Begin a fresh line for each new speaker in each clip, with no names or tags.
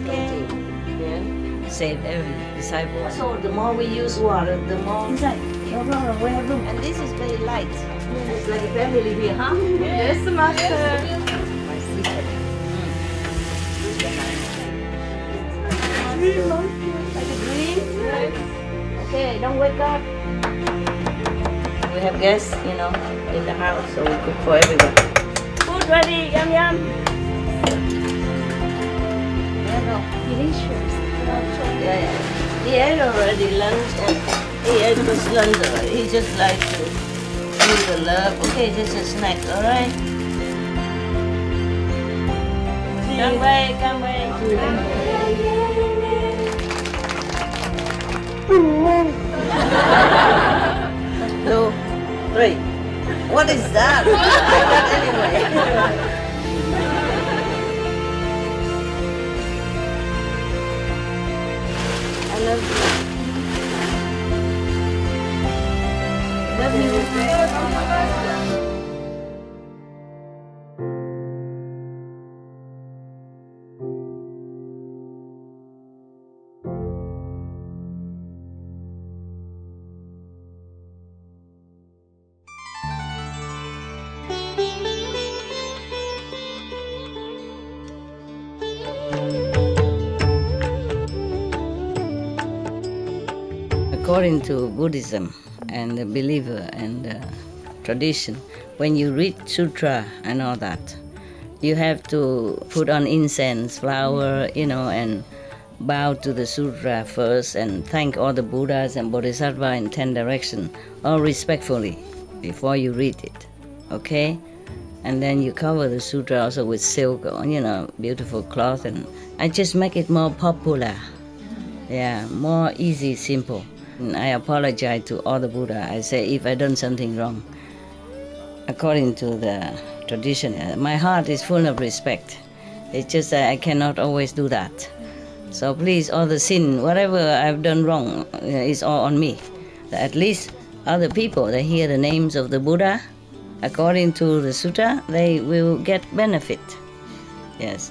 to save every disciple.
So the more we use water, the more...
Inside. No problem, we have room. And this is very light.
It's like a family here, huh?
Yes, Master.
My sister.
Like a dream? Okay, don't wake up.
We have guests, in the house, so we cook for everyone.
Food ready, yum yum.
Delicious.
Yeah. He ate already lunch and he ate his lunch already. He just like to feel the love. Okay, just a snack, alright? Come back. 2, 3. What is that? I got anyway. I love you. Love you. According to Buddhism and the believer and the tradition, when you read sutra and all that, you have to put on incense, flower, and bow to the sutra first and thank all the Buddhas and Bodhisattvas in 10 directions, all respectfully, before you read it, okay? And then you cover the sutra also with silk, beautiful cloth, and I just make it more popular. Yeah, more easy, simple. And I apologize to all the Buddha. I say if I done something wrong. According to the tradition, my heart is full of respect. It's just that I cannot always do that. So please, all the sin, whatever I've done wrong, is all on me. At least other people, they hear the names of the Buddha, according to the sutta, they will get benefit. Yes.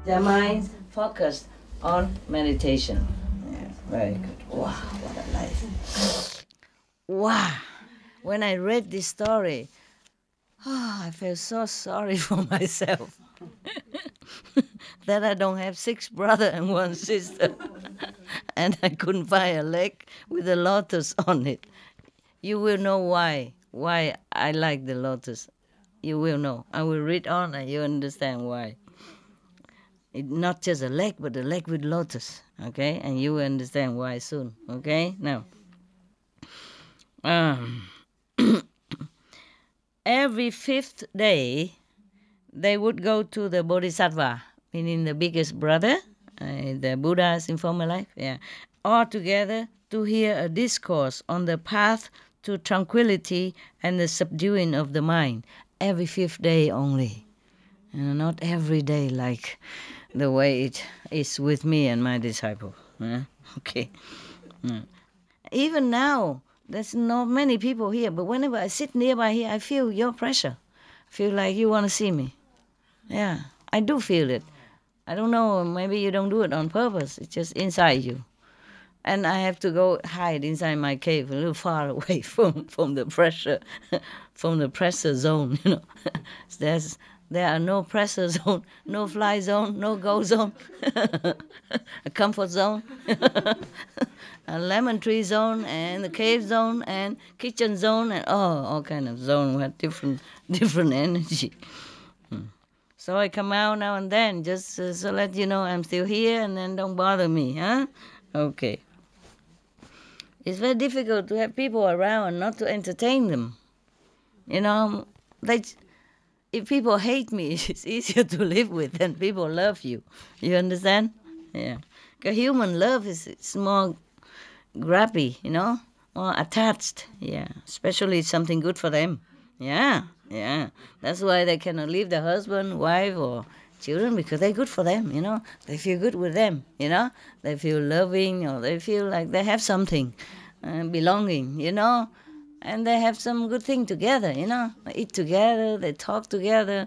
Their mind focused on meditation. Yes, very good. Wow, what a life. Wow. When I read this story, I felt so sorry for myself. That I don't have 6 brothers and 1 sister. And I couldn't find a leg with a lotus on it. You will know why I like the lotus. You will know. I will read on and you understand why. It's not just a leg, but a leg with lotus, okay? And you will understand why soon, okay? Now, every 5th day, they would go to the Bodhisattva, meaning the biggest brother, the Buddhas in former life, all together to hear a discourse on the path to tranquility and the subduing of the mind. Every 5th day only, not every day like the way it is with me and my disciple. Okay. Even now, there's not many people here, but whenever I sit nearby here, I feel your pressure. I feel like you want to see me. Yeah, I do feel it. I don't know, maybe you don't do it on purpose. It's just inside you. And I have to go hide inside my cave a little far away from the pressure, from the pressure zone, There are no pressure zone, no fly zone, no go zone, a comfort zone, a lemon tree zone, and a cave zone, and kitchen zone, and all kind of zone with different energy. So I come out now and then, just so let you know I'm still here, and then don't bother me, huh? Okay. It's very difficult to have people around and not to entertain them. If people hate me, it's easier to live with than people love you. You understand? Yeah. Because human love is more grabby, more attached. Yeah. Especially something good for them. Yeah. That's why they cannot leave their husband, wife, or children, because they're good for them, They feel good with them, They feel loving, or they feel like they have something, belonging, And they have some good thing together, They eat together, they talk together,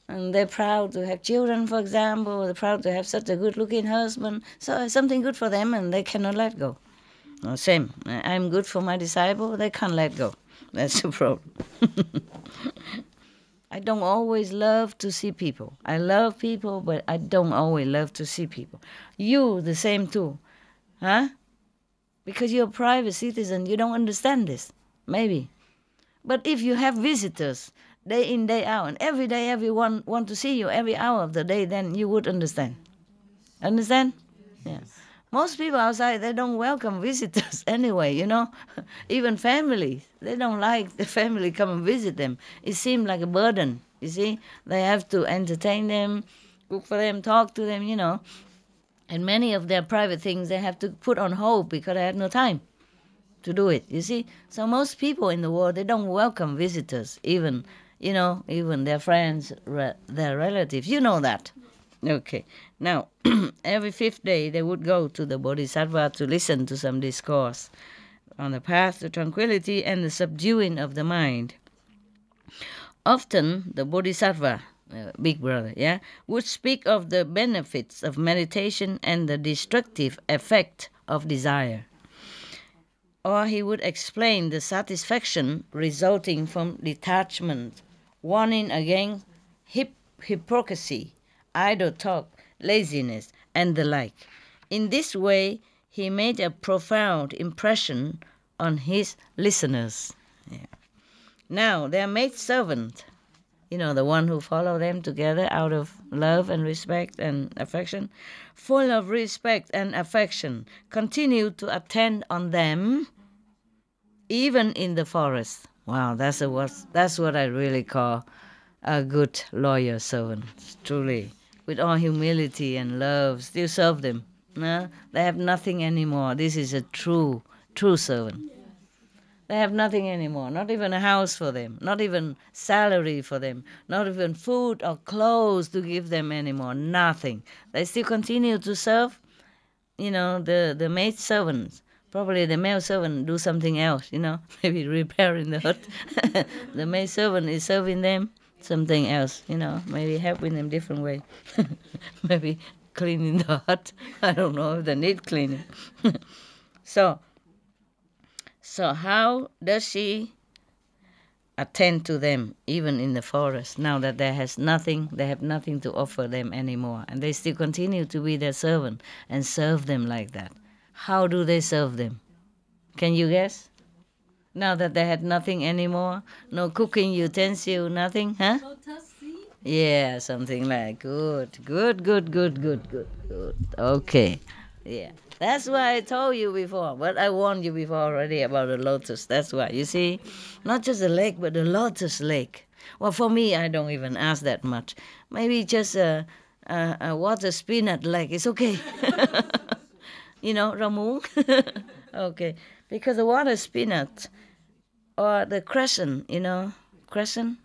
And they're proud to have children, for example. They're proud to have such a good-looking husband. So it's something good for them, and they cannot let go. Same. I'm good for my disciple. They can't let go. That's the problem. I don't always love to see people. I love people, but I don't always love to see people. You, the same too. Huh? Because you're a private citizen, you don't understand this. Maybe. But if you have visitors day in, day out, and every day everyone want to see you every hour of the day, then you would understand. Understand? Yeah. Most people outside, they don't welcome visitors anyway, Even families, they don't like the family come and visit them. It seems like a burden, you see. They have to entertain them, cook for them, talk to them, And many of their private things they have to put on hold because they have no time to do it, you see. So most people in the world, they don't welcome visitors, even their friends, their relatives. You know that. Okay. Now, every 5th day, they would go to the Bodhisattva to listen to some discourse on the path to tranquility and the subduing of the mind. Often, the Bodhisattva, big brother, would speak of the benefits of meditation and the destructive effect of desire. Or he would explain the satisfaction resulting from detachment, warning against hypocrisy, idle talk, laziness, and the like. In this way, he made a profound impression on his listeners. Yeah. Now, their maidservant, the one who follow them together out of love and respect and affection, full of respect and affection, continued to attend on them, even in the forest. Wow, that's what I really call a good loyal servant, truly. With all humility and love, still serve them. No? They have nothing anymore. This is a true servant. They have nothing anymore, not even a house for them, not even salary for them, not even food or clothes to give them anymore, nothing. They still continue to serve, the maid servants. Probably the male servant do something else, maybe repairing the hut. The maid servant is serving them something else, maybe helping them different way. Maybe cleaning the hut. I don't know if they need cleaning. So how does she attend to them even in the forest now that they have nothing to offer them anymore, and they still continue to be their servant and serve them like that? How do they serve them? Can you guess? Now that they had nothing anymore, no cooking utensil, nothing, huh?
Lotus seed?
Yeah, something like good. Okay, yeah. That's why I told you before, but I warned you before already about the lotus. That's why, you see, not just the lake, but the lotus lake. Well, for me, I don't even ask that much. Maybe just a water spinach lake. It's okay. Rau muống. Okay, because the water spinach or the crescent, crescent,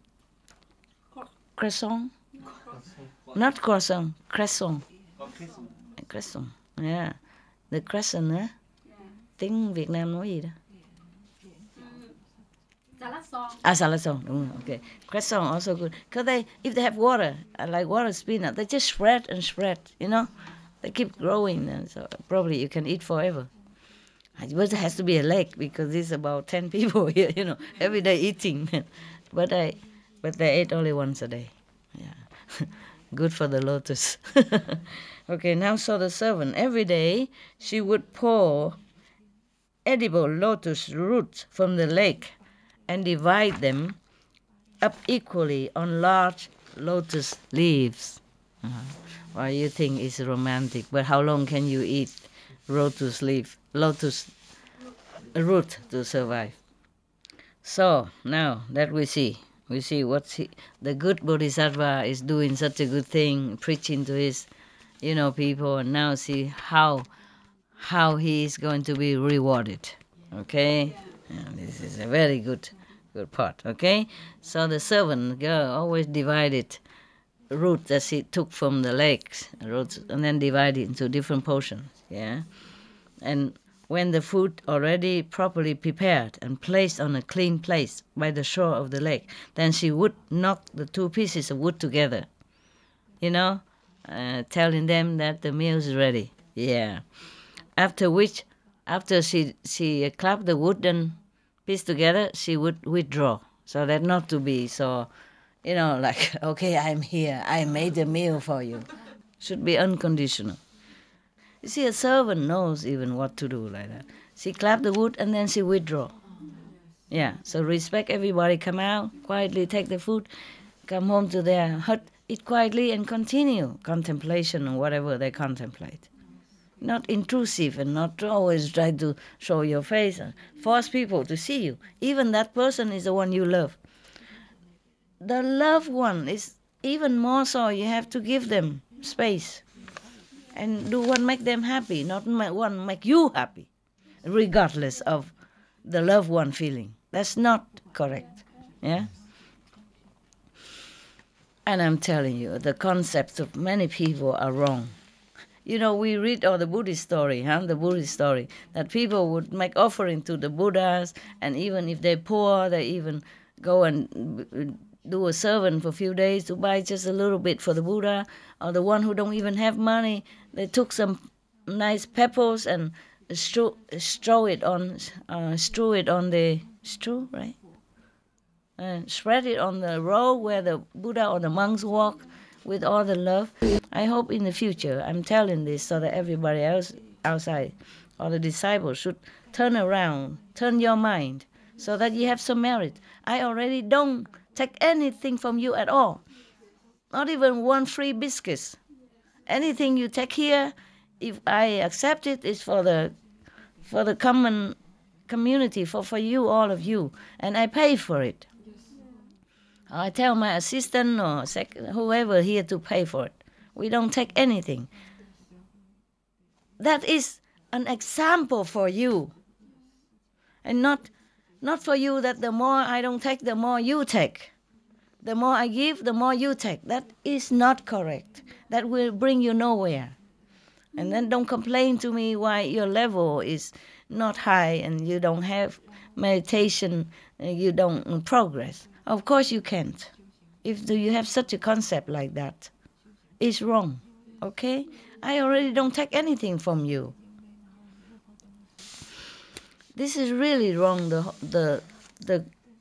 not croissant, crescent, yeah, the crescent, tiếng Việt Nam nói gì đó? Salad song, đúng rồi, okay. Crescent also good, because if they have water, like water spinach, they just spread and spread, they keep growing, and so probably you can eat forever. But it has to be a lake because there's about 10 people here, every day eating. But they ate only once a day. Yeah, good for the lotus. Okay, now so the servant, every day she would pour edible lotus roots from the lake and divide them up equally on large lotus leaves. Well, you think it's romantic, but how long can you eat lotus root to survive? So now that we see the good Bodhisattva is doing such a good thing, preaching to his, people, and now see how he is going to be rewarded. Okay, this is a very good part. Okay, so the servant girl always divided root that she took from the lakes, roots, and then divided into different portions. Yeah, and when the food already properly prepared and placed on a clean place by the shore of the lake, then she would knock the two pieces of wood together telling them that the meal is ready. Yeah. After she clapped the wooden piece together, she would withdraw, so that not to be so, like, okay, I'm here, I made a meal for you. Should be unconditional. You see, a servant knows even what to do like that. She clapped the wood and then she withdraw. Yeah, so respect everybody, come out, quietly take the food, come home to their hut, eat quietly and continue contemplation or whatever they contemplate. Not intrusive and not always try to show your face and force people to see you. Even that person is the one you love. The loved one is even more so. You have to give them space and do what make them happy, not what make you happy, regardless of the loved one feeling. That's not correct. Yeah? And I'm telling you, the concepts of many people are wrong. We read the Buddhist story, the Buddhist story, that people would make offering to the Buddhas, and even if they're poor, they even go and do a servant for a few days to buy just a little bit for the Buddha, or the one who don't even have money, they took some nice pebbles and strew it on the spread it on the road where the Buddha or the monks walk with all the love. I hope in the future, I'm telling this so that everybody else outside, or the disciples, should turn around, turn your mind, so that you have some merit. I already don't take anything from you at all, not even one free biscuit. Anything you take here, if I accept it, is for the common community, for you, all of you, and I pay for it. I tell my assistant or whoever here to pay for it. We don't take anything. That is an example for you, and not for you that the more I don't take, the more you take. The more I give, the more you take. That is not correct. That will bring you nowhere. And then don't complain to me why your level is not high and you don't have meditation, you don't progress. Of course you can't. If you have such a concept like that, it's wrong, okay? I already don't take anything from you. This is really wrong. The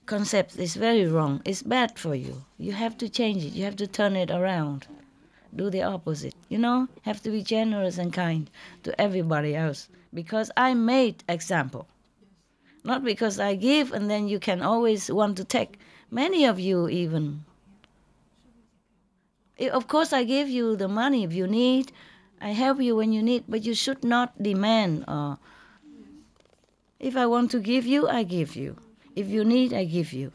concept is very wrong. It's bad for you. You have to change it. You have to turn it around. Do the opposite. Have to be generous and kind to everybody else. Because I made example. Not because I give and then you can always want to take. Many of you even. Of course I give you the money if you need. I help you when you need, but you should not demand. If I want to give you, I give you. If you need, I give you.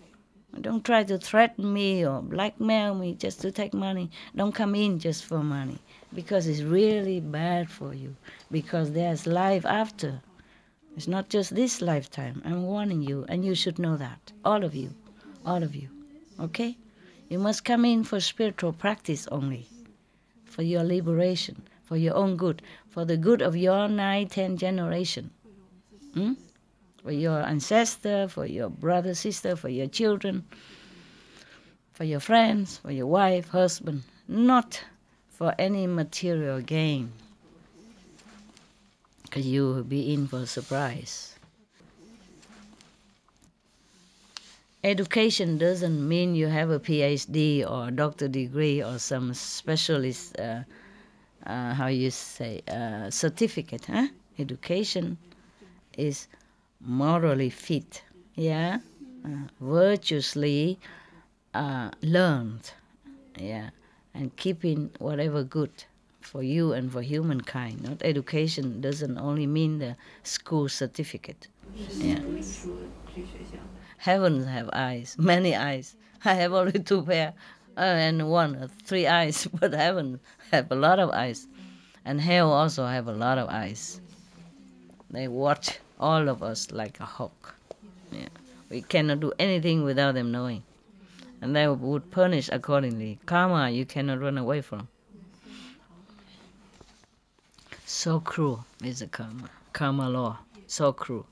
Don't try to threaten me or blackmail me just to take money. Don't come in just for money, because it's really bad for you, because there's life after. It's not just this lifetime. I'm warning you, and you should know that. All of you, okay? You must come in for spiritual practice only, for your liberation, for your own good, for the good of your 9, 10 generation. For your ancestor, for your brother, sister, for your children, for your friends, for your wife, husband, not for any material gain. Because you will be in for a surprise. Education doesn't mean you have a PhD or a doctor degree or some specialist, certificate. Education is morally fit, virtuously learned, and keeping whatever good for you and for humankind. Not education doesn't only mean the school certificate. Heavens have eyes, many eyes. I have only 2 pair and 3 eyes, but heaven have a lot of eyes, and hell also have a lot of eyes. They watch all of us like a hawk. We cannot do anything without them knowing, and they would punish accordingly. Karma you cannot run away from. So cruel is the karma law. So cruel.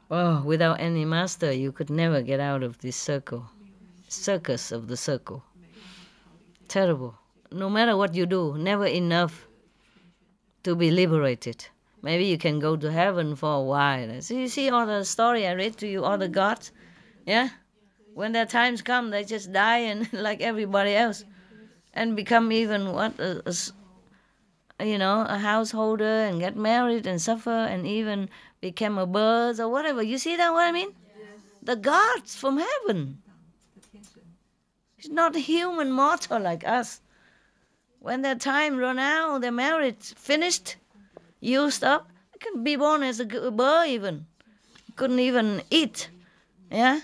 Oh, without any master, you could never get out of this circus of the circle. Terrible. no matter what you do, never enough to be liberated. Maybe you can go to heaven for a while. So you see all the story I read to you, all the gods, yeah? When their times come, they just die and like everybody else, and become even a householder and get married and suffer and even become a bird or whatever. You see that what I mean? Yes. The gods from heaven. It's not a human mortal like us. When their time run out, their marriage finished, used up, they can be born as a bird even. Couldn't even eat. Yeah?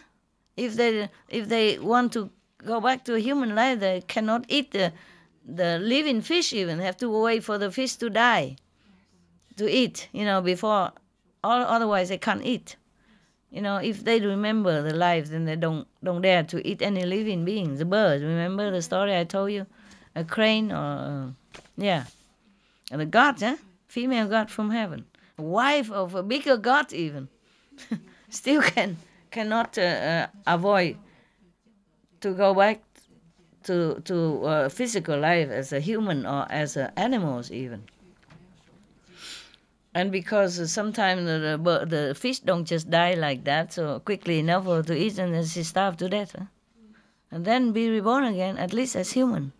If they want to go back to a human life, they cannot eat the living fish even. They have to wait for the fish to die to eat, before. Otherwise they can't eat. If they remember the life, then they don't dare to eat any living beings. The birds, remember the story I told you? A crane or, and the god, female god from heaven. A wife of a bigger god even. Still cannot avoid to go back to physical life as a human or as animals even. And because sometimes the fish don't just die like that so quickly enough for to eat, and then she starve to death. And then be reborn again, at least as human.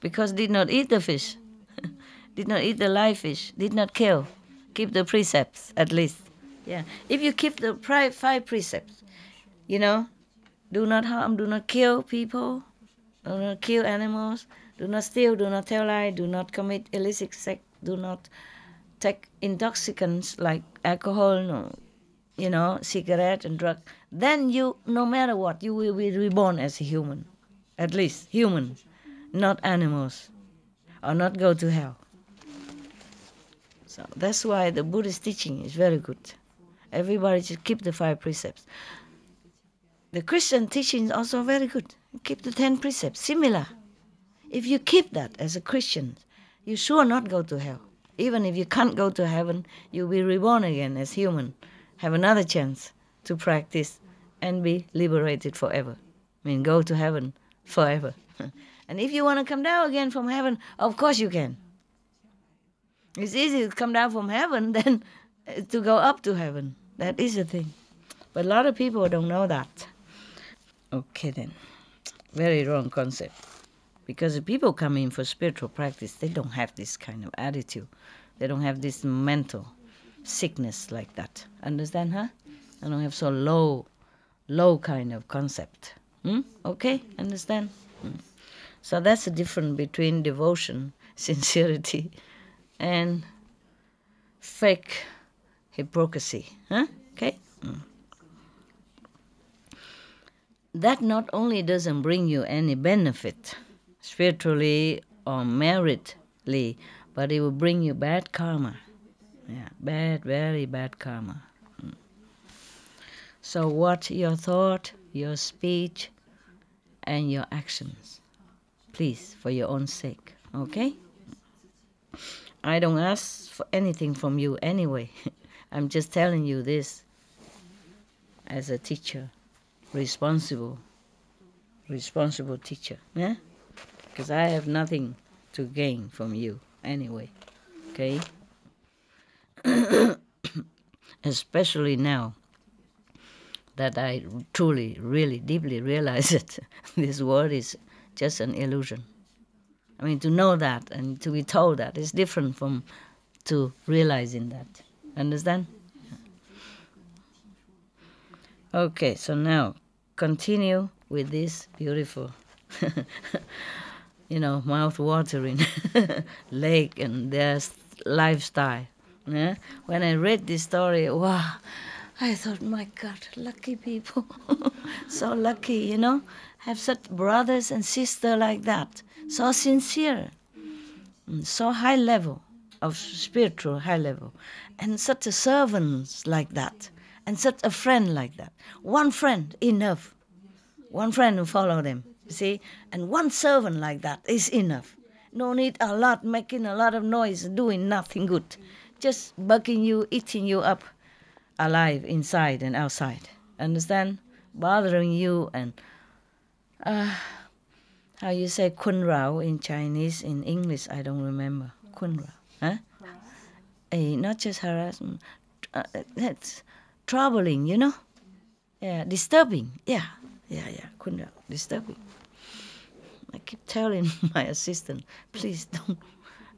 Because did not eat the fish. Did not eat the live fish. Did not kill. Keep the precepts, at least. Yeah. If you keep the 5 precepts, do not harm, do not kill people, do not kill animals, do not steal, do not tell lies, do not commit illicit sex, do not take intoxicants like alcohol, cigarette and drug, then you, no matter what, you will be reborn as a human. At least humans, not animals, or not go to hell. So that's why the Buddhist teaching is very good. Everybody should keep the 5 precepts. The Christian teaching is also very good. Keep the 10 precepts, similar. If you keep that as a Christian, you sure not go to hell. Even if you can't go to heaven, you'll be reborn again as human. Have another chance to practice and be liberated forever. Go to heaven forever. And if you want to come down again from heaven, of course you can. It's easy to come down from heaven than to go up to heaven. That is the thing. But a lot of people don't know that. Okay then. Very wrong concept. Because the people come in for spiritual practice, they don't have this kind of attitude. They don't have this mental sickness like that. Understand, huh? They don't have so low kind of concept. Okay? Understand? So that's the difference between devotion, sincerity, and fake hypocrisy. Huh? Okay? That not only doesn't bring you any benefit, spiritually or meritly, but it will bring you bad karma. Yeah, very bad karma. So watch your thought, your speech, and your actions. Please, for your own sake. Okay? I don't ask for anything from you anyway. I'm just telling you this as a teacher, responsible teacher. Yeah? Because I have nothing to gain from you anyway. Okay? Especially now that I truly, really, deeply realize that this world is just an illusion. To know that and to be told that is different from to realizing that. Understand? Okay, so now continue with this beautiful, mouth-watering lake and their lifestyle. Yeah? When I read this story, wow, I thought, my God, lucky people. So lucky, have such brothers and sisters like that. So sincere, so high level of spiritual high level, and such a servants like that, and such a friend like that. One friend enough, one friend who follow them, you see, and one servant like that is enough. No need a lot, making a lot of noise, doing nothing good, just bugging you, eating you up, alive inside and outside. Understand? Bothering you and how you say kun rao in Chinese, in English, I don't remember. Kun rao. Huh? Not just harassment, that's troubling, you know? Yeah, disturbing. Yeah. Kun rao, disturbing. I keep telling my assistant, please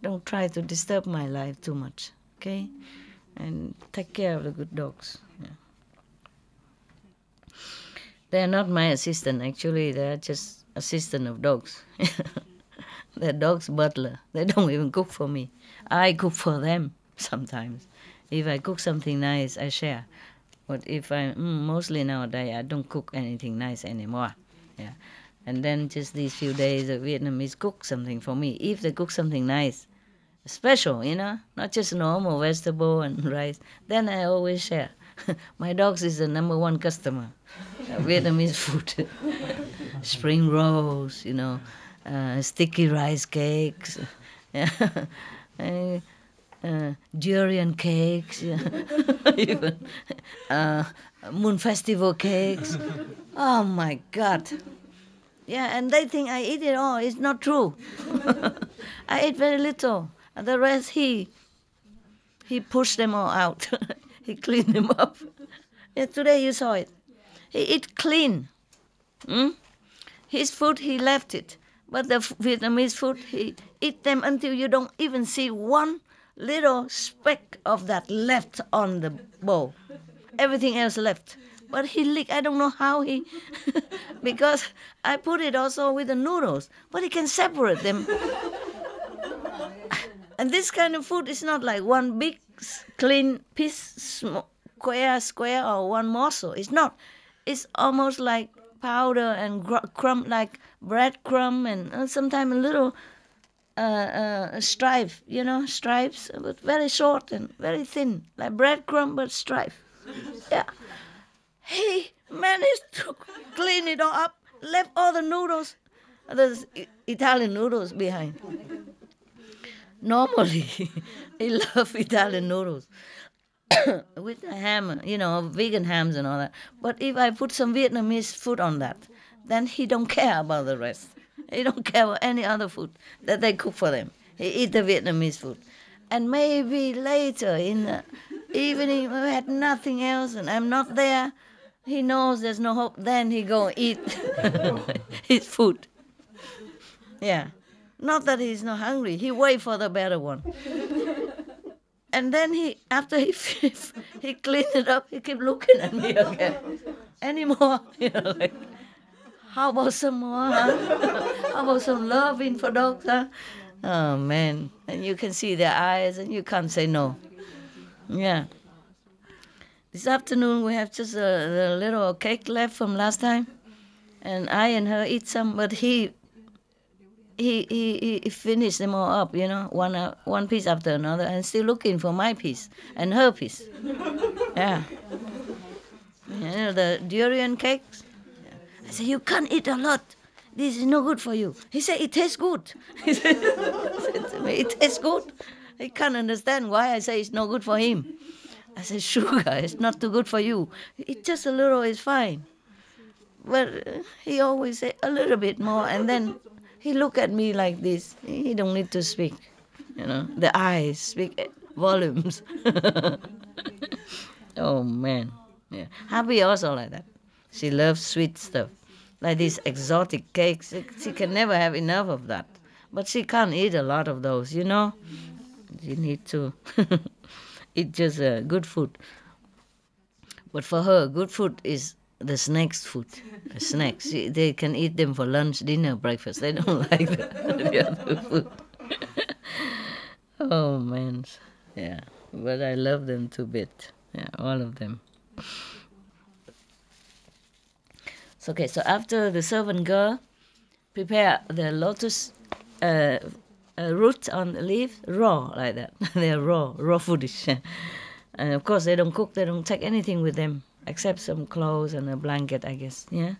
don't try to disturb my life too much, okay? And take care of the good dogs. Yeah. They're not my assistant, actually. They're just assistant of dogs. They're dog's butler. They don't even cook for me. I cook for them sometimes. If I cook something nice, I share. But if mostly nowadays, I don't cook anything nice anymore. Yeah. And then just these few days, the Vietnamese cook something for me. If they cook something nice, special, you know, not just normal vegetable and rice, then I always share. My dogs is the number one customer. Vietnamese food. Spring rolls, you know, sticky rice cakes, durian cakes, even Moon Festival cakes. Oh my God. Yeah, and they think I eat it all. It's not true. I eat very little. And the rest he pushed them all out. He cleaned them up. Yeah, today you saw it. He eat clean. His food, he left it. But the Vietnamese food, he eat them until you don't even see one little speck of that left on the bowl. Everything else left. But he lick, I don't know how he, because I put it also with the noodles, but he can separate them. And this kind of food is not like one big clean piece, square, or one morsel. It's not. It's almost like powder and crumb, like breadcrumb, and sometimes a little stripe, you know, stripes, but very short and very thin, like breadcrumb, but stripe. Yeah. He managed to clean it all up, left all the noodles, the Italian noodles behind. Normally, he loves Italian noodles with a ham, you know, vegan hams and all that. But if I put some Vietnamese food on that, then he don't care about the rest. He don't care about any other food that they cook for them. He eat the Vietnamese food. And maybe later in the evening, we had nothing else and I'm not there, he knows there's no hope, then he go eat his food. Yeah. Not that he's not hungry. He wait for the better one. And then after he cleaned it up, he kept looking at me again. Any more? You know, like, how about some more, huh? How about some loving for dogs, huh? Oh, man. And you can see their eyes and you can't say no. Yeah. This afternoon we have just a little cake left from last time. And I and her eat some, but he finished them all up, you know, one piece after another, and still looking for my piece and her piece. Yeah. You know, the durian cakes. I said, you can't eat a lot. This is no good for you. He said, it tastes good. He said to me, it tastes good. He can't understand why I say it's no good for him. I said, sugar, it's not too good for you. It just a little is fine. But he always say a little bit more, and then he look at me like this. He don't need to speak, you know. The eyes speak volumes. Oh, man. Yeah. Happy also like that. She loves sweet stuff. Like these exotic cakes. She can never have enough of that. But she can't eat a lot of those, you know. You need to eat just good food. But for her, good food is the snacks food. Snacks. They can eat them for lunch, dinner, breakfast. They don't like the other food. Oh, man. Yeah. But I love them to bit. Yeah, all of them. So, okay, so after the servant girl prepare the lotus root on the leaf, raw like that. They're raw foodish. And of course they don't cook, they don't take anything with them except some clothes and a blanket, I guess. Yeah.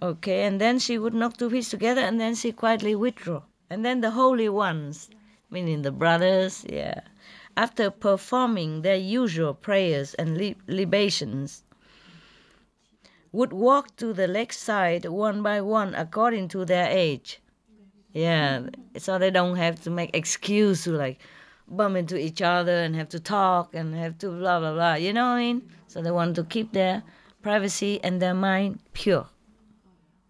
Okay, and then she would knock two pieces together and then she quietly withdraw. And then the holy ones, meaning the brothers, yeah, after performing their usual prayers and libations, would walk to the lake side one by one according to their age. Yeah, so they don't have to make excuse to like bump into each other and have to talk and have to blah blah blah. You know what I mean? So they want to keep their privacy and their mind pure,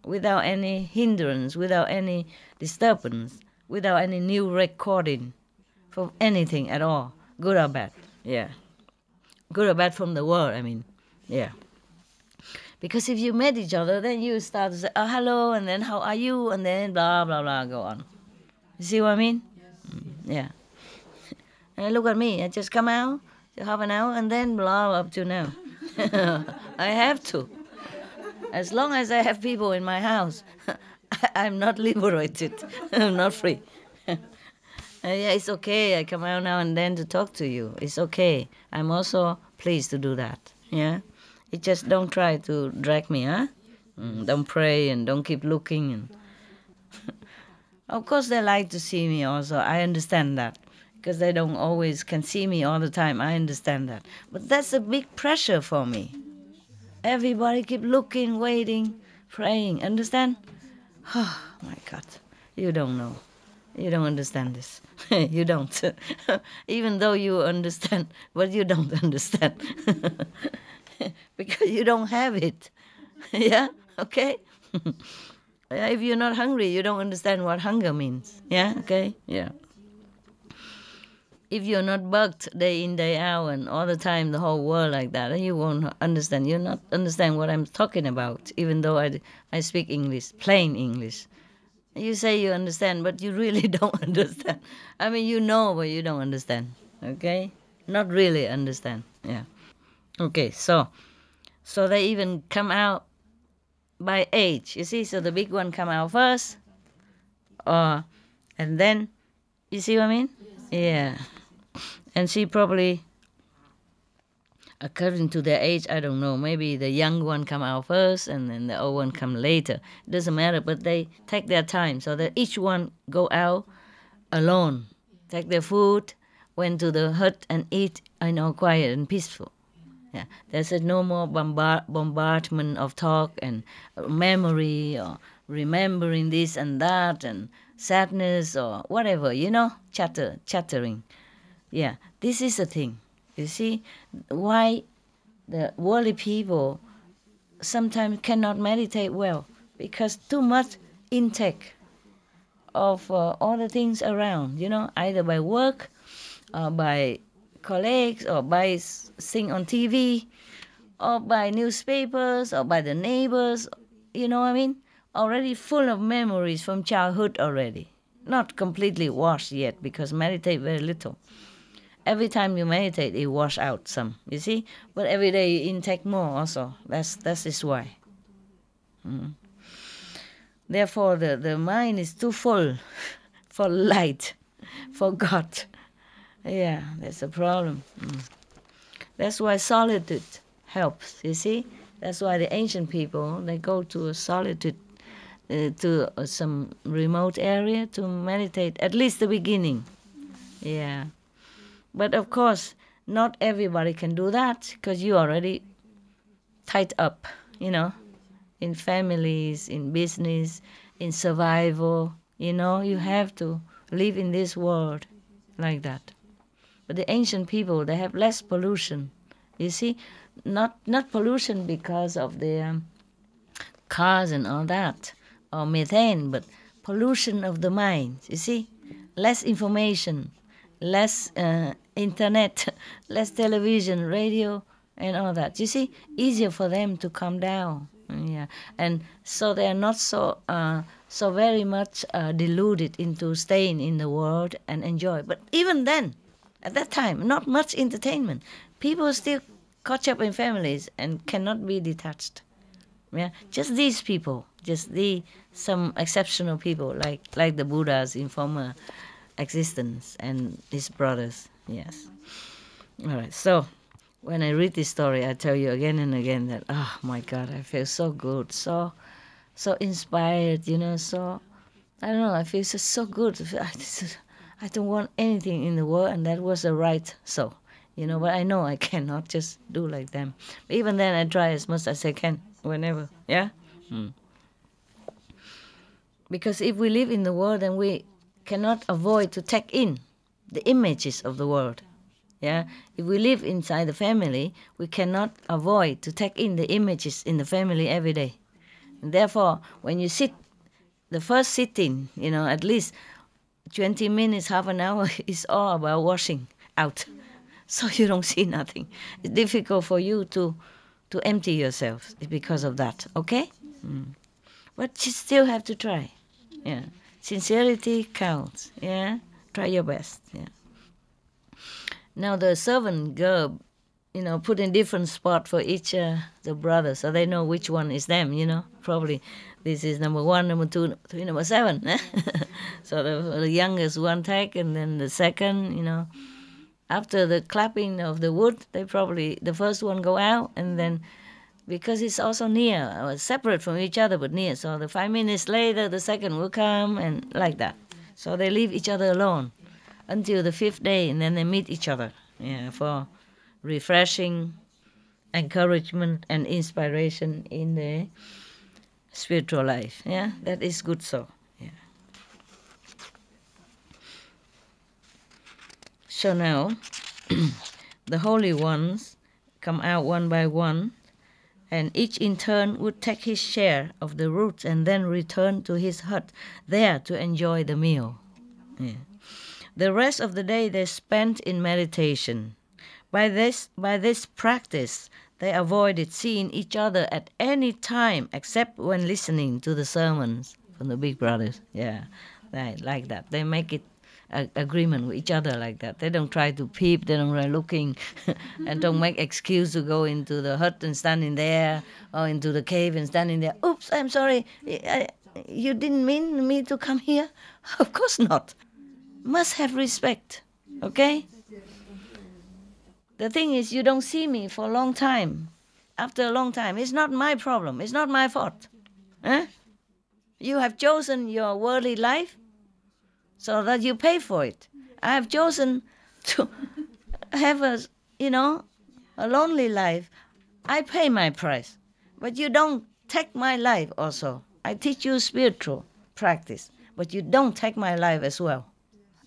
without any hindrance, without any disturbance, without any new recording from anything at all, good or bad. Yeah, good or bad from the world. I mean, yeah. Because if you met each other, then you start to say, oh, hello, and then how are you, and then blah, blah, blah, go on. You see what I mean? Yes. Yeah. And look at me, I just come out, half an hour, and then blah, up to now. I have to. As long as I have people in my house, I'm not liberated. I'm not free. Yeah, it's okay, I come out now and then to talk to you. It's okay. I'm also pleased to do that. Yeah? You just don't try to drag me, huh? Don't pray and don't keep looking. And of course, they like to see me also. I understand that. Because they don't always can see me all the time. I understand that. But that's a big pressure for me. Everybody keep looking, waiting, praying. Understand? Oh, my God. You don't know. You don't understand this. You don't. Even though you understand, but you don't understand. Because you don't have it. Yeah? Okay? If you're not hungry, you don't understand what hunger means. Yeah? Okay? Yeah. If you're not bugged day in, day out, and all the time, the whole world like that, then you won't understand. You'll not understand what I'm talking about, even though I speak English, plain English. You say you understand, but you really don't understand. I mean, you know, but you don't understand. Okay? Not really understand. Yeah. Okay, so they even come out by age, you see? So the big one come out first, and then, you see what I mean? Yes. Yeah. And she probably, according to their age, I don't know, maybe the young one come out first and then the old one come later. It doesn't matter, but they take their time so that each one go out alone, take their food, went to the hut and eat, quiet and peaceful. Yeah, there's no more bombardment of talk and memory or remembering this and that and sadness or whatever, chattering. Yeah, this is the thing. You see why the worldly people sometimes cannot meditate well, because too much intake of all the things around, either by work or by colleagues or by seeing on TV or by newspapers or by the neighbors, you know what I mean? Already full of memories from childhood already. Not completely washed yet because meditate very little. Every time you meditate, it wash out some, you see? But every day you intake more also. That is why. Therefore, the mind is too full for light, for God. Yeah, that's a problem. That's why solitude helps, you see? That's why the ancient people, they go to a solitude, to some remote area to meditate, at least the beginning. Yeah. But of course, not everybody can do that because you already tied up, in families, in business, in survival. You have to live in this world like that. But the ancient people, they have less pollution. You see, not pollution because of the cars and all that, or methane, but pollution of the mind. You see, less information, less internet, less television, radio, and all that. You see, easier for them to calm down. Yeah, and so they are not so very much deluded into staying in the world and enjoy. But even then, at that time, not much entertainment. People still caught up in families and cannot be detached. Yeah, just these people, some exceptional people like the Buddhas in former existence and his brothers. Yes. All right. So when I read this story, I tell you again and again that, oh my God, I feel so good, so inspired, so, I don't know, I feel so good. I don't want anything in the world, and that was the right so. But I know I cannot just do like them. Even then, I try as much as I can, whenever, yeah? Because if we live in the world, then we cannot avoid to take in the images of the world, yeah? If we live inside the family, we cannot avoid to take in the images in the family every day. And therefore, when you sit, the first sitting, at least 20 minutes, half an hour is all about washing out. So you don't see nothing. It's difficult for you to empty yourself because of that, okay? But you still have to try, yeah. Sincerity counts, yeah? Try your best, yeah. Now the servant girl, put in different spot for each the brothers, so they know which one is them, Probably this is number 1, number 2, number 7. So the youngest one take, and then the second, after the clapping of the wood, the first one go out, and then because it's also near, separate from each other but near, so the 5 minutes later the second will come, and like that. So they leave each other alone until the 5th day, and then they meet each other, yeah, for refreshing, encouragement, and inspiration in the spiritual life. Yeah, that is good. So, yeah. So now, the holy ones come out one by one, and each in turn would take his share of the roots and then return to his hut there to enjoy the meal. Yeah. The rest of the day they spent in meditation. By this practice, they avoided seeing each other at any time except when listening to the sermons from the big brothers. Yeah, like that. They make it an agreement with each other like that. They don't try to peep, they don't try looking, and don't make excuse to go into the hut and standing there, or into the cave and standing there. Oops, I'm sorry. You didn't mean me to come here? Of course not. Must have respect, okay? The thing is, you don't see me for a long time. After a long time, it's not my problem. It's not my fault. You have chosen your worldly life so that you pay for it. I have chosen to have a lonely life. I pay my price. But you don't take my life also. I teach you spiritual practice, but you don't take my life as well.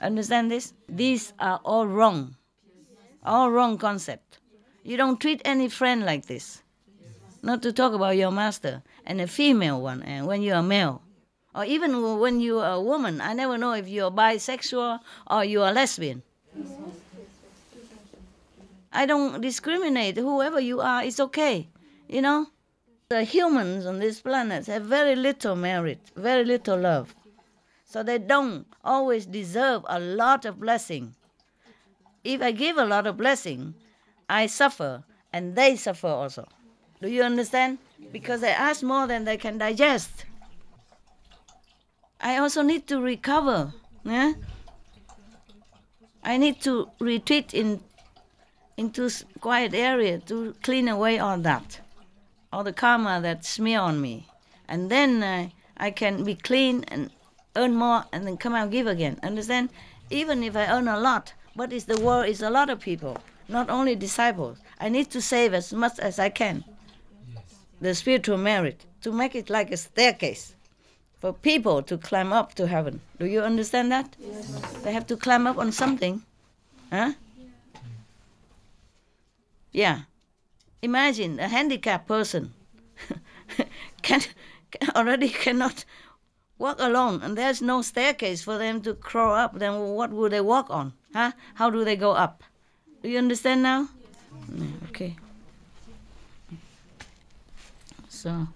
Understand this? These are all wrong. All wrong concept. You don't treat any friend like this. Not to talk about your master and a female one, and when you are male. Or even when you are a woman. I never know if you are bisexual or you are lesbian. I don't discriminate. Whoever you are, it's okay. The humans on this planet have very little merit, very little love. So they don't always deserve a lot of blessing. If I give a lot of blessing, I suffer, and they suffer also. Do you understand? Because they ask more than they can digest. I also need to recover. Yeah? I need to retreat into quiet area to clean away all that, all the karma that smear on me. And then I can be clean and earn more and then come out and give again. Understand? Even if I earn a lot, but the world is a lot of people, not only disciples. I need to save as much as I can. The spiritual merit, to make it like a staircase for people to climb up to heaven. Do you understand that? Yes. They have to climb up on something. Huh? Yeah. Imagine a handicapped person already cannot walk alone, and there's no staircase for them to crawl up. Then what will they walk on? Huh? How do they go up? Do you understand now? Okay. So,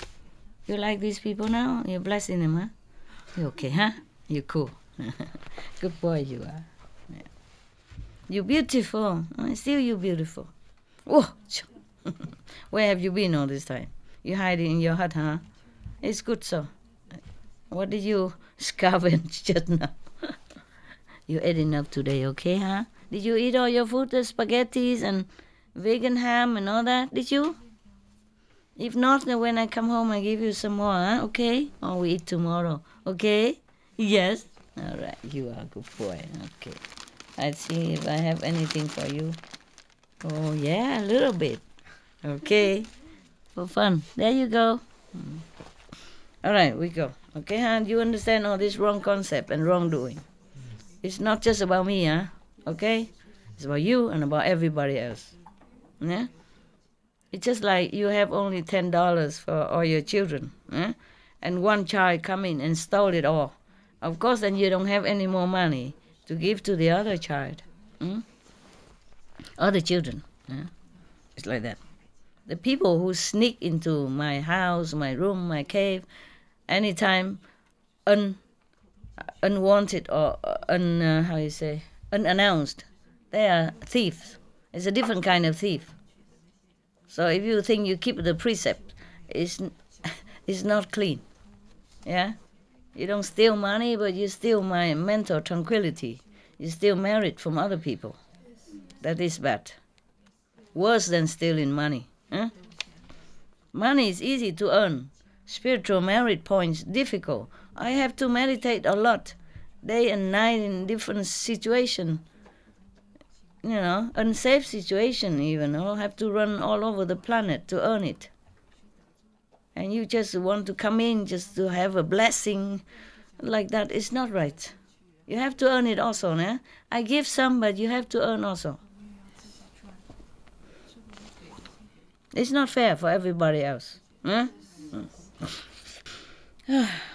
you like these people now? You're blessing them, huh? You okay, huh? You're cool. Good boy you are. Yeah. You're beautiful. Still you're beautiful. Whoa. Where have you been all this time? You hiding in your hut, huh? It's good so. What did you scavenge just now? You ate enough today, okay, huh? Did you eat all your food, the spaghettis and vegan ham and all that? Did you? If not, then when I come home, I give you some more, huh? Okay? Or we eat tomorrow, okay? Yes? All right, you are a good boy. Okay. Let's see if I have anything for you. Oh, yeah, a little bit. Okay. For fun. There you go. All right, we go. Okay, huh? You understand all this wrong concept and wrongdoing. It's not just about me, huh? Okay? It's about you and about everybody else. Yeah? It's just like you have only $10 for all your children, and one child come in and stole it all. Of course, then you don't have any more money to give to the other child, other children. Yeah? It's like that. The people who sneak into my house, my room, my cave, anytime unwanted or unannounced, they are thieves. It's a different kind of thief. So if you think you keep the precept, it's not clean. Yeah? You don't steal money, but you steal my mental tranquility. You steal merit from other people. That is bad. Worse than stealing money. Huh? Money is easy to earn. Spiritual merit points difficult. I have to meditate a lot, day and night in different situations. Unsafe situation even, or have to run all over the planet to earn it. And you just want to come in just to have a blessing like that. It's not right. You have to earn it also, né? I give some, but you have to earn also. It's not fair for everybody else. Huh?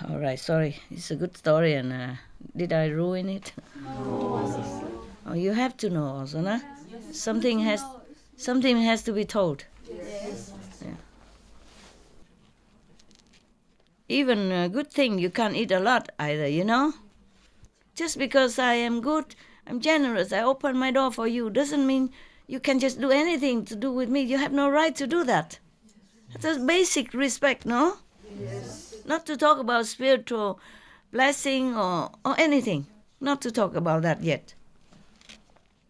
All right, sorry. It's a good story, and did I ruin it? No. Oh, you have to know also, nah? Yes. Something has to be told. Yes. Yeah. Even a good thing, you can't eat a lot either, Just because I am good, I'm generous, I open my door for you, doesn't mean you can just do anything to do with me. You have no right to do that. That's basic respect, no? Yes. Not to talk about spiritual blessing or anything. Not to talk about that yet.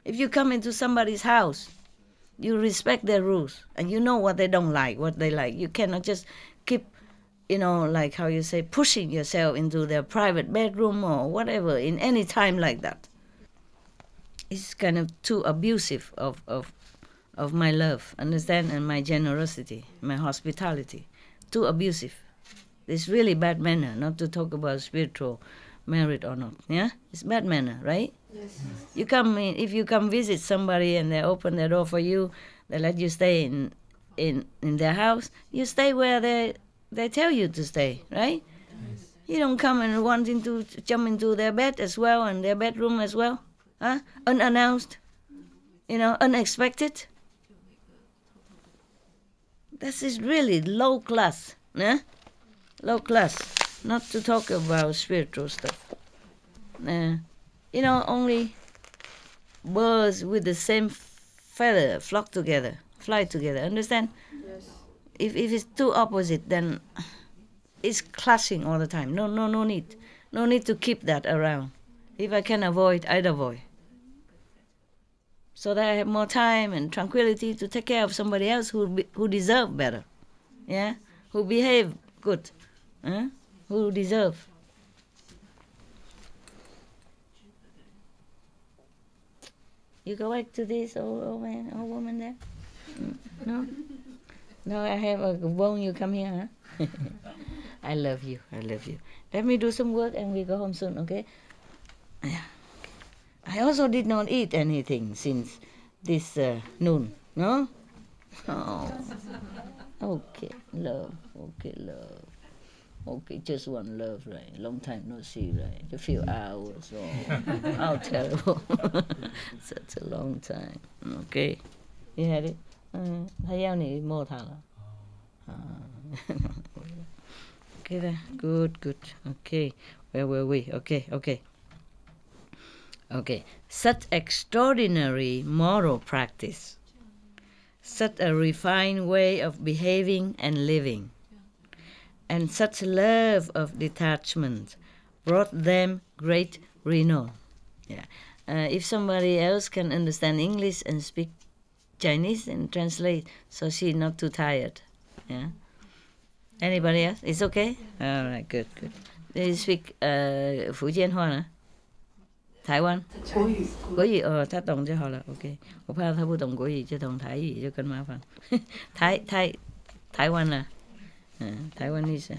If you come into somebody's house, you respect their rules, and you know what they don't like, what they like. You cannot just keep, like how you say, pushing yourself into their private bedroom or whatever in any time like that. It's kind of too abusive of my love, understand, and my generosity, my hospitality. Too abusive. It's really bad manner, not to talk about spiritual merit or not. Yeah? It's bad manner, right? Yes. If you come visit somebody and they open their door for you, they let you stay in their house, you stay where they tell you to stay, right? Yes. You don't come and wanting to jump into their bed as well and their bedroom as well. Huh? Unannounced, unexpected. This is really low class, né? Low class, not to talk about spiritual stuff. Only birds with the same feather flock together, fly together, understand? Yes. If it's too opposite, then it's clashing all the time. No need. No need to keep that around. If I can avoid, I'd avoid. So that I have more time and tranquility to take care of somebody else who deserve better. Yeah? Who behave good. Who deserve. You go back to this old man, old woman there? No? No, I have a bone, you come here, huh? I love you. Let me do some work and we go home soon, okay? Yeah. I also did not eat anything since this noon, no? Oh. Okay, love. Okay, just one love, right? Long time no see, right? A few hours. Oh, how terrible. Such a long time. Okay. You had it? More Okay, then. Good. Okay. Where were we? Okay. Such extraordinary moral practice. Such a refined way of behaving and living. And such love of detachment brought them great renown. Yeah. If somebody else can understand English and speak Chinese and translate, so she's not too tired. Yeah. Anybody else? It's okay? All right, good. They speak Fujian Hoa, 台湾国语他懂就好了 OK 我怕他不懂国语就懂台语就更麻烦台湾啊台湾意思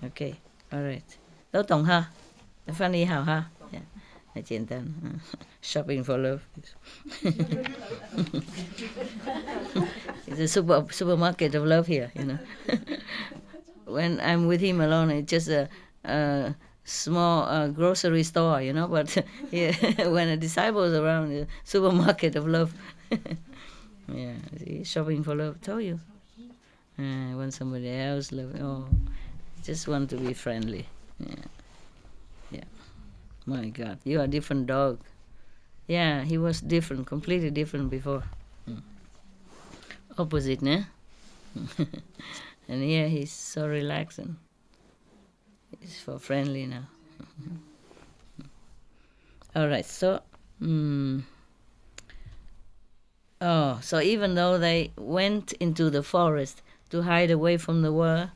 OK alright 都懂哈翻译好哈很简单shopping for love it's a supermarket of love here you know when I'm with him alone it's just a small grocery store, you know, but when a disciple is around, the supermarket of love. Yeah, see, shopping for love, told you. When somebody else love, just want to be friendly. Yeah. My God, you are a different dog. Yeah, he was different, completely different before. Opposite, né? And here he's so relaxing. It's for friendly now. All right, so so even though they went into the forest to hide away from the world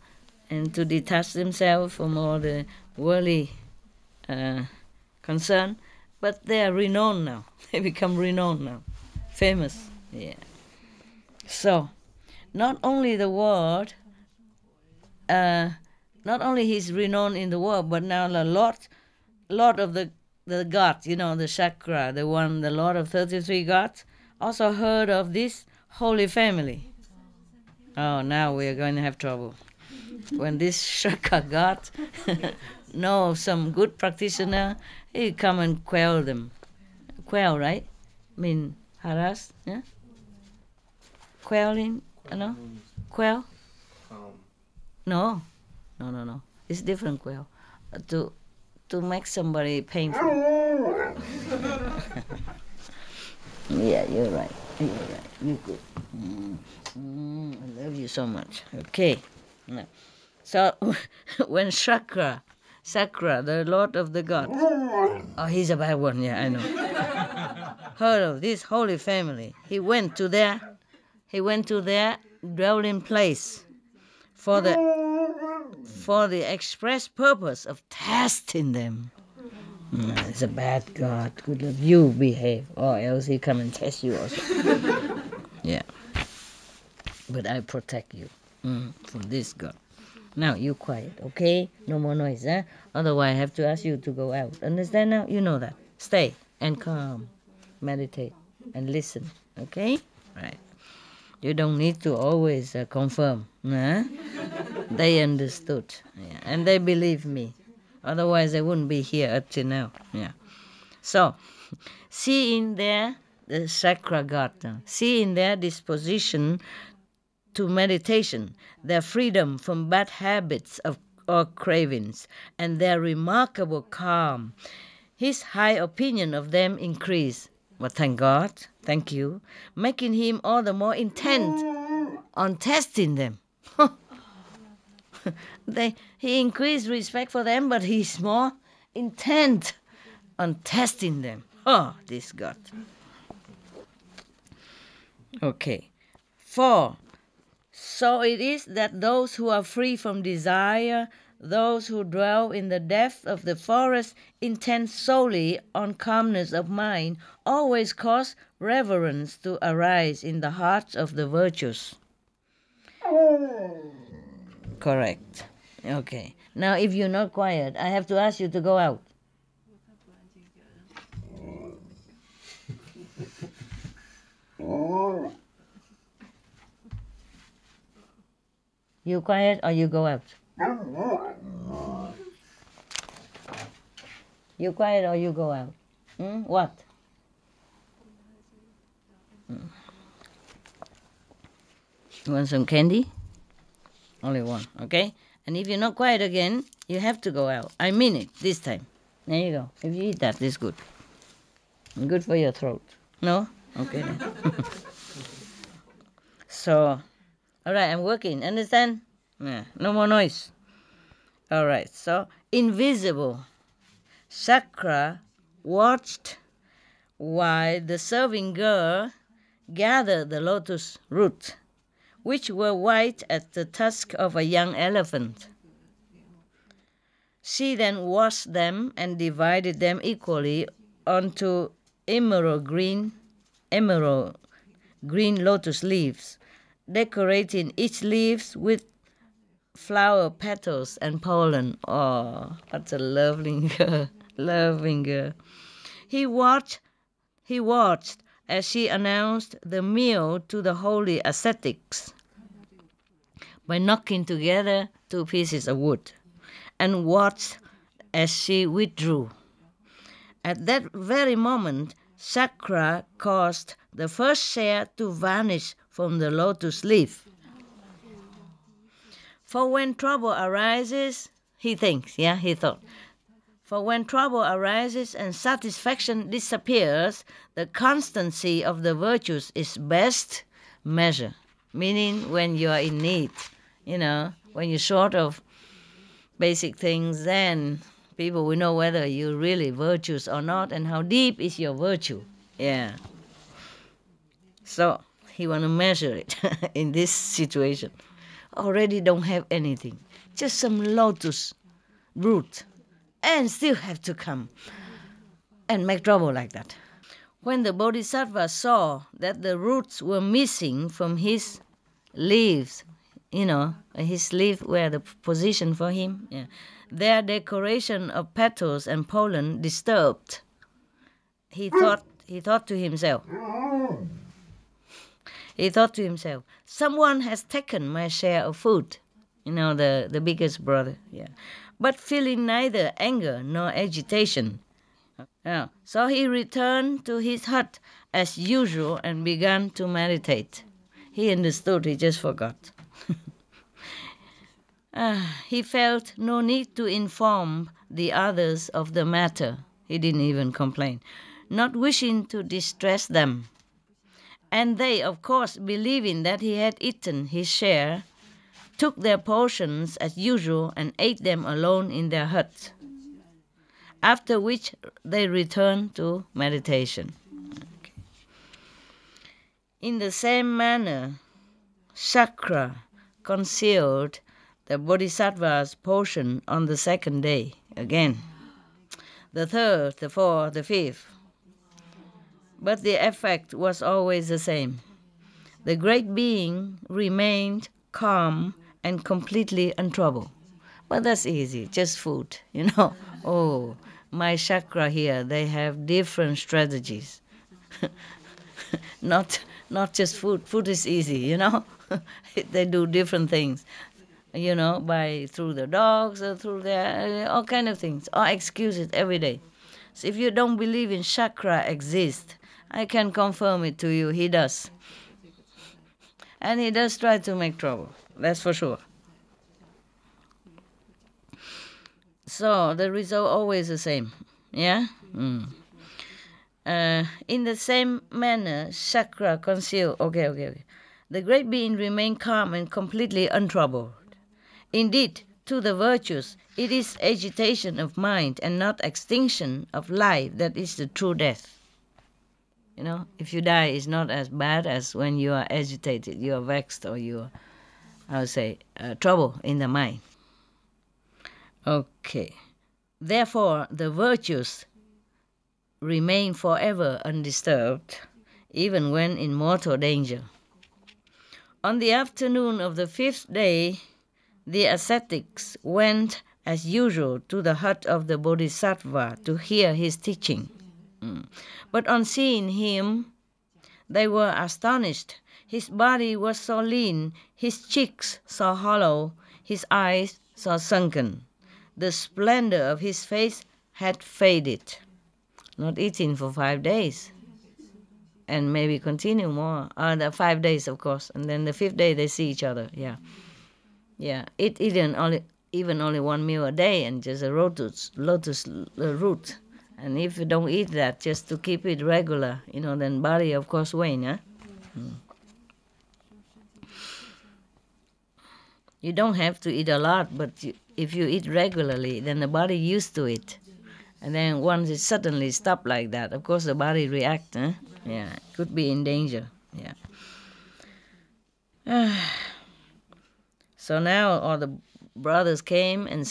and to detach themselves from all the worldly concern, but they are renowned now. They become renowned now, famous. Yeah. So, not only the world. Not only he's renowned in the world, but now a lot of the gods, you know, the chakra, the Lord of 33 gods, also heard of this holy family. Oh, now we are going to have trouble. When this chakra god know of some good practitioner, he come and quell them. Quell, right? I mean, harass, yeah? Quelling, you know? Quell? No. It's different quell. To make somebody painful. Yeah, you're right. You're good. I love you so much. Okay. So when Sakra, the Lord of the gods, he's a bad one. Yeah, I know. Heard of this holy family, he went to their dwelling place for the express purpose of testing them. It's a bad God. Good luck. You behave, or else he come and test you also. Yeah. But I protect you from this God. Now you quiet, okay? No more noise, huh? Otherwise I have to ask you to go out. Understand now? You know that. Stay and calm. Meditate and listen, okay? Right. You don't need to always confirm. Huh? They understood, yeah, and they believe me. Otherwise, they wouldn't be here up to now. Yeah. So, seeing the Sakra God, seeing their disposition to meditation, their freedom from bad habits or cravings, and their remarkable calm, his high opinion of them increased. Well, thank God, thank you, making him all the more intent on testing them. He increased respect for them, but he's more intent on testing them. Oh, this God. Okay. 4. So it is that those who are free from desire, those who dwell in the depth of the forest, intent solely on calmness of mind, always cause reverence to arise in the hearts of the virtuous. Correct. Okay. Now, if you're not quiet, I have to ask you to go out. You quiet or you go out? You quiet or you go out? What? You want some candy? Only one, okay? And if you're not quiet again, you have to go out. I mean it, this time. There you go. If you eat that, it's good. Good for your throat. No? Okay then. So, all right, I'm working. Understand? Yeah, no more noise. All right, so invisible. Sakra watched while the serving girl gathered the lotus root, which were white as the tusk of a young elephant. She then washed them and divided them equally onto emerald green lotus leaves, decorating each leaf with flower petals and pollen. Oh, what a lovely girl, loving girl. He watched as she announced the meal to the holy ascetics by knocking together two pieces of wood, and watched as she withdrew. At that very moment, Chakra caused the first share to vanish from the lotus leaf. For when trouble arises, he thought, for when trouble arises and satisfaction disappears, the constancy of the virtues is best measure. Meaning when you are in need, when you're short of basic things, then people will know whether you're really virtuous or not and how deep is your virtue. Yeah. So he want to measure it in this situation. Already don't have anything, just some lotus root, and still have to come and make trouble like that. When the Bodhisattva saw that the roots were missing from his leaves, his leaf were the position for him, their decoration of petals and pollen disturbed. He thought to himself, someone has taken my share of food, the biggest brother, but feeling neither anger nor agitation. So he returned to his hut as usual and began to meditate. He understood, he just forgot. He felt no need to inform the others of the matter. He didn't even complain, not wishing to distress them. And they, of course, believing that he had eaten his share, took their portions as usual and ate them alone in their hut. After which they returned to meditation. Okay. In the same manner, Chakra concealed the Bodhisattva's portion on the second day, again, the third, the fourth, the fifth. But the effect was always the same. The great being remained calm and completely untroubled. But that's easy, just food, Oh, my chakra here, they have different strategies. Not just food. Food is easy, They do different things, through the dogs or through their all kind of things, or excuses every day. So if you don't believe in chakra exists, I can confirm it to you, he does. And he does try to make trouble, that's for sure. So the result always the same, yeah? In the same manner, Chakra concealed, okay. The great being remained calm and completely untroubled. Indeed, to the virtues, it is agitation of mind and not extinction of life that is the true death. If you die, it's not as bad as when you are agitated, you are vexed, or you are, trouble in the mind. Okay. Therefore, the virtues remain forever undisturbed, even when in mortal danger. On the afternoon of the fifth day, the ascetics went as usual to the hut of the Bodhisattva to hear his teaching. But on seeing him, they were astonished. His body was so lean, his cheeks so hollow, his eyes so sunken. The splendor of his face had faded. Not eating for 5 days. And maybe continue more. The 5 days, of course. And then the fifth day they see each other. Yeah. Even only one meal a day and just a lotus root. And if you don't eat that, just to keep it regular, then body, of course, wane, huh? You don't have to eat a lot, but if you eat regularly, then the body used to it. And then once it suddenly stops like that, of course the body reacts, huh? Yeah, it could be in danger, So now all the brothers came and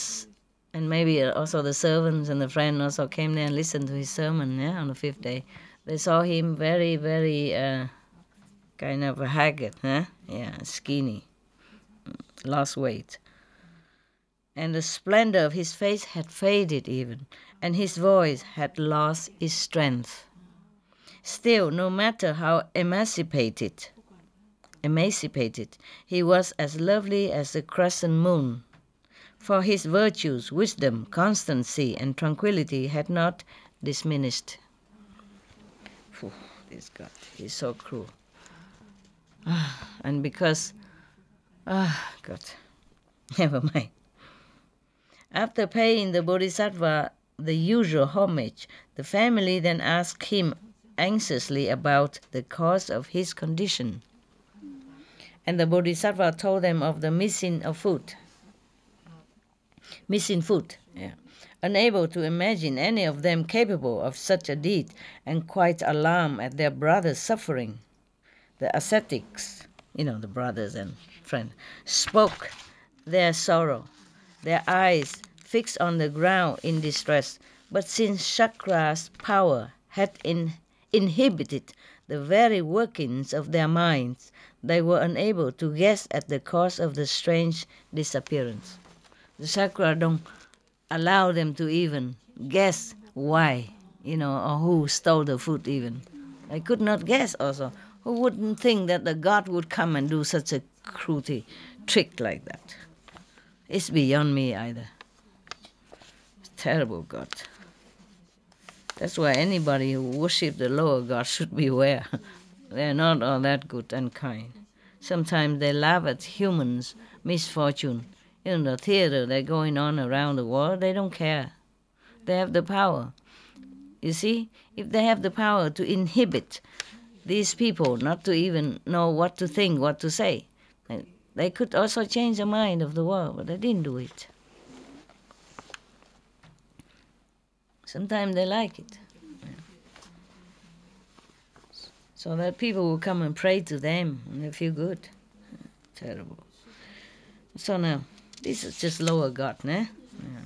And maybe also the servants and the friend also came there and listened to his sermon, on the 5th day. They saw him very, very kind of haggard, skinny, lost weight. And the splendor of his face had faded even, and his voice had lost its strength. Still, no matter how emacipated, he was as lovely as the crescent moon. For his virtues, wisdom, constancy, and tranquility had not diminished. This God, he's so cruel. And because, God, never mind. After paying the Bodhisattva the usual homage, the family then asked him anxiously about the cause of his condition. And the Bodhisattva told them of the missing food. Unable to imagine any of them capable of such a deed, and quite alarmed at their brother's suffering, the ascetics, the brothers and friends, spoke their sorrow, their eyes fixed on the ground in distress. But since chakra's power had inhibited the very workings of their minds, they were unable to guess at the cause of the strange disappearance. The chakra don't allow them to even guess why, or who stole the food even. They could not guess also. Who wouldn't think that the God would come and do such a cruelty trick like that? It's beyond me either. Terrible God. That's why anybody who worships the lower God should beware. They're not all that good and kind. Sometimes they laugh at humans' misfortune. In the theater they're going on around the world, they don't care. They have the power. You see, if they have the power to inhibit these people not to even know what to think, what to say, they could also change the mind of the world, but they didn't do it. Sometimes they like it. So that people will come and pray to them and they feel good. Terrible. So now, this is just lower God, né? Yeah.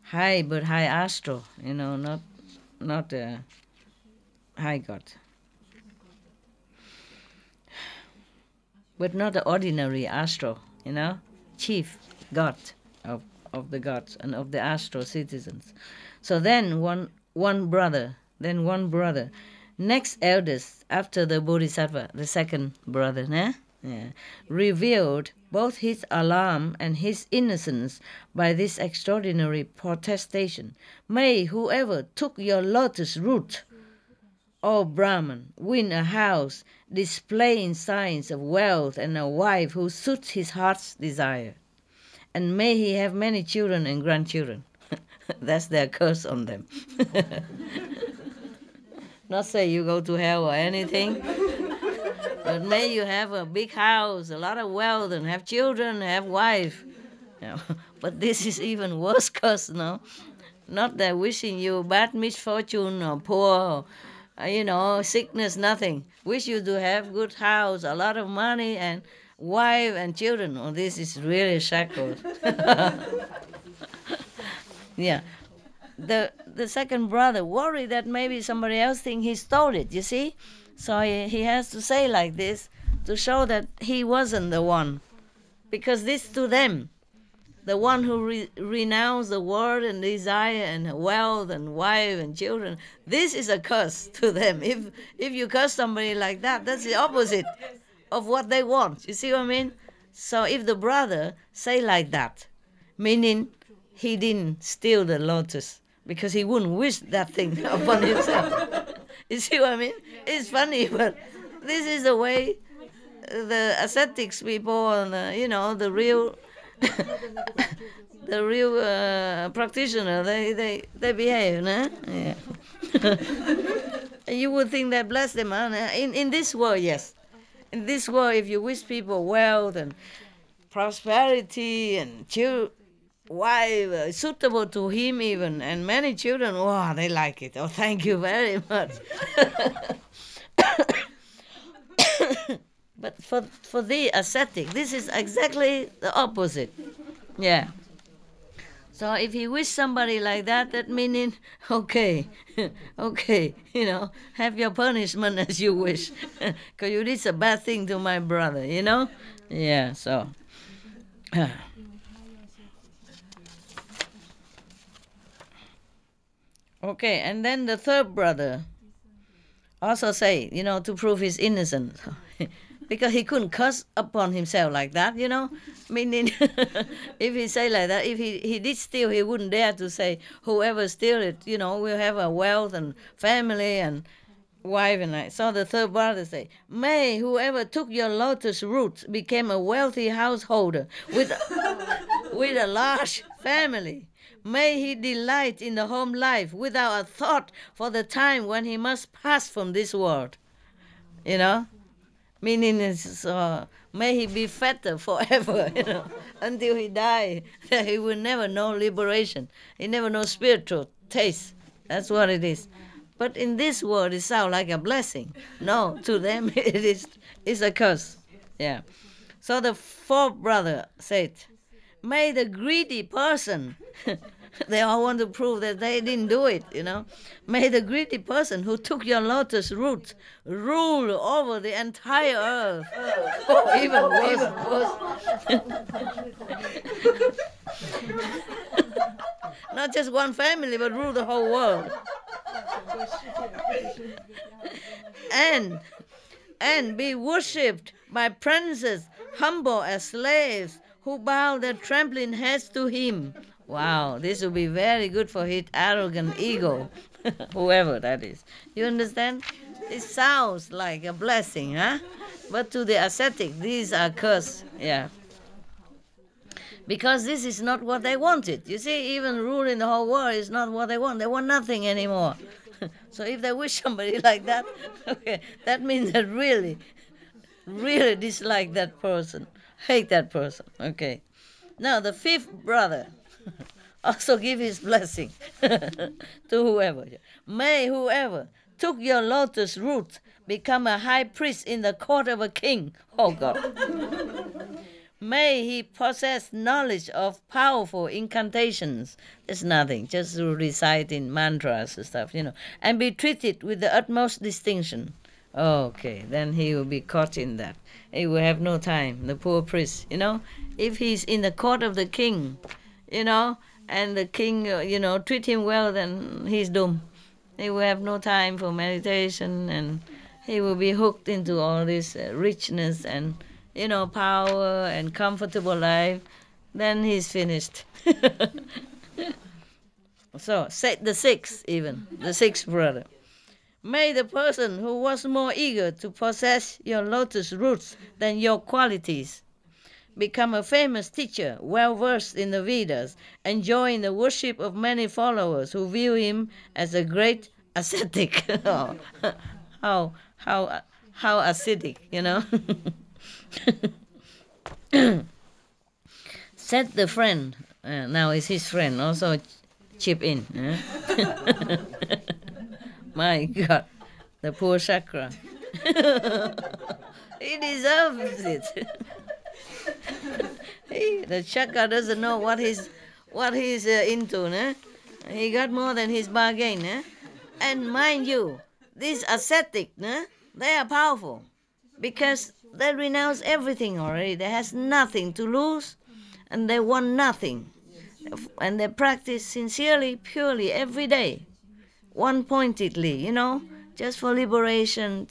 High, but high astral, not high God. But not the ordinary astral, chief God of the gods and of the astral citizens. So then one brother, next eldest after the Bodhisattva, the second brother, revealed both his alarm and his innocence by this extraordinary protestation. May whoever took your lotus root, O Brahman, win a house, displaying signs of wealth, and a wife who suits his heart's desire. And may he have many children and grandchildren. That's their curse on them. Not say you go to hell or anything, but may you have a big house, a lot of wealth, and have children, have wife. But this is even worse curse, no? Not that wishing you bad misfortune or poor, or, sickness, nothing. Wish you to have good house, a lot of money, and wife and children. Oh, this is really shackled. Yeah. The second brother worried that maybe somebody else think he stole it, you see? So he has to say like this to show that he wasn't the one. Because this to them, the one who renounced the world and desire and wealth and wife and children, this is a curse to them. If you curse somebody like that, that's the opposite of what they want. You see what I mean? So if the brother say like that, meaning he didn't steal the lotus, because he wouldn't wish that thing upon himself. You see what I mean? It's funny, but this is the way the ascetics people and the real the real practitioner they behave, nah? Yeah. And you would think that bless them, huh? In this world, yes. In this world, if you wish people wealth and prosperity and wife suitable to him even, and many children, wow, they like it. Oh, thank you very much. But for the ascetic, this is exactly the opposite. Yeah. So if he wish somebody like that meaning, okay, okay, have your punishment as you wish, because you did a bad thing to my brother, Yeah, so. Okay, and then the third brother also say, to prove his innocence. Because he couldn't curse upon himself like that, Meaning, if he say like that, if he did steal, he wouldn't dare to say, whoever steal it, will have a wealth and family and wife and like. So the third brother say, may whoever took your lotus roots became a wealthy householder with a large family. May he delight in the home life without a thought for the time when he must pass from this world. Meaning is, may he be fatter forever, until he die. He will never know liberation. He never know spiritual taste. That's what it is. But in this world, it sounds like a blessing. No, to them it's a curse. Yeah. So the fourth brother said, may the greedy person, they all want to prove that they didn't do it, May the greedy person who took your lotus root rule over the entire earth. Even worse. Not just one family, but rule the whole world. And be worshipped by princes, humble as slaves, who bow their trembling heads to him. Wow, this will be very good for his arrogant ego, whoever that is. You understand? It sounds like a blessing, huh? But to the ascetic, these are curses, yeah. Because this is not what they wanted. You see, even ruling the whole world is not what they want. They want nothing anymore. So if they wish somebody like that, okay, that means that really dislike that person, hate that person, okay. Now the fifth brother also give his blessing to whoever. May whoever took your lotus root become a high priest in the court of a king. Oh God. May he possess knowledge of powerful incantations. It's nothing, just reciting mantras and stuff, and be treated with the utmost distinction. Okay, then he will be caught in that. He will have no time, the poor priest, If he's in the court of the king, and the king, treat him well, then he's doomed. He will have no time for meditation, and he will be hooked into all this richness and power and comfortable life, then he's finished. So, the sixth brother. May the person who was more eager to possess your lotus roots than your qualities become a famous teacher, well versed in the Vedas, enjoying the worship of many followers who view him as a great ascetic. How acidic, Said the friend, now is his friend, also chip in. My God, the poor chakra. He deserves it. The chakra doesn't know what he's into. He got more than his bargain. And mind you, these ascetic, they are powerful because they renounce everything already. They has nothing to lose, and they want nothing. And they practice sincerely, purely, every day, one-pointedly, just for liberation,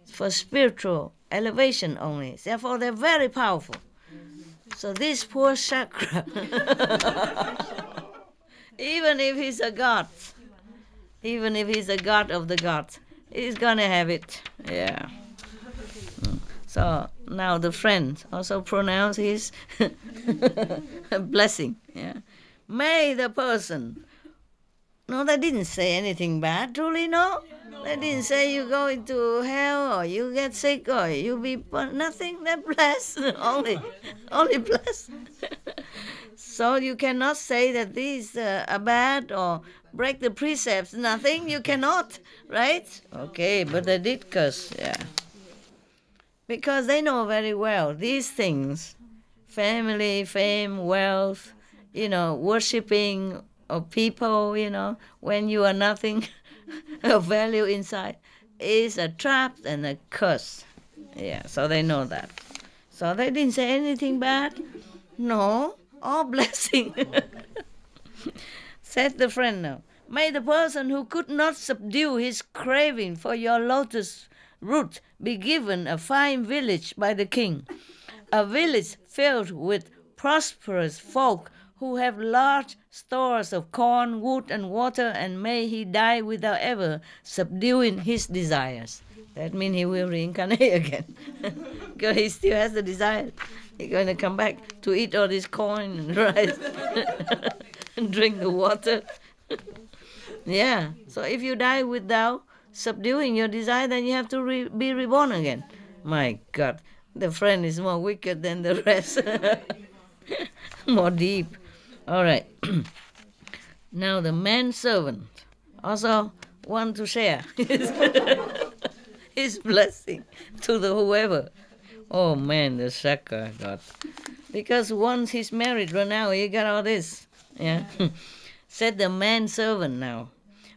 for spiritual elevation only. Therefore, they're very powerful. So this poor chakra, even if he's a god of the gods, he's going to have it. Yeah. So now the friend also pronounce his blessing. Yeah. May the person. No, they didn't say anything bad, truly, no? They didn't say you go into hell or you get sick or you be nothing. They're blessed, only blessed. So you cannot say that these are bad or break the precepts. Nothing, you cannot, right? Okay, but they did curse, yeah. Because they know very well these things, family, fame, wealth, worshipping of people, when you are nothing of value inside, is a trap and a curse. Yeah, so they know that. So they didn't say anything bad. No, all blessing. Said the friend now, may the person who could not subdue his craving for your lotus root be given a fine village by the king, a village filled with prosperous folk who have large stores of corn, wood, and water, and may he die without ever subduing his desires. That means he will reincarnate again. Because he still has the desire. He's going to come back to eat all this corn and rice and drink the water. Yeah, so if you die without subduing your desire, then you have to be reborn again. My God, the friend is more wicked than the rest. More deep. All right. Now the manservant also want to share his blessing to the whoever. Oh man, the sucker God. Because once he's married, right now he got all this. Yeah. Said the manservant now,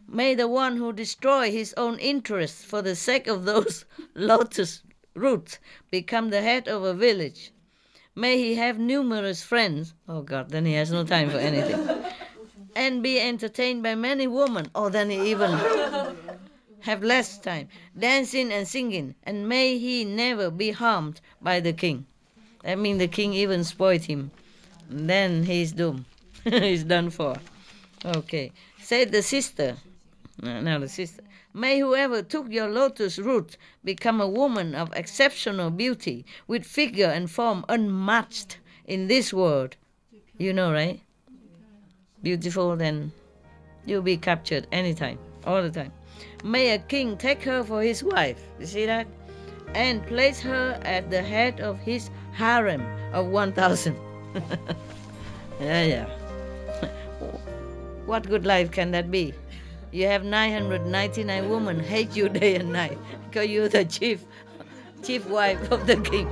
may the one who destroy his own interests for the sake of those lotus roots become the head of a village. May he have numerous friends. Oh God, then he has no time for anything. And be entertained by many women. Oh, then he even have less time. Dancing and singing. And may he never be harmed by the king. That means the king even spoiled him. Then he's doomed. He's done for. Okay. Said the sister. Now the sister. May whoever took your lotus root become a woman of exceptional beauty, with figure and form unmatched in this world. You know, right? Beautiful, then you'll be captured anytime, all the time. May a king take her for his wife, you see that? And place her at the head of his harem of 1,000. Yeah. What good life can that be? You have 999 women hate you day and night because you're the chief wife of the king.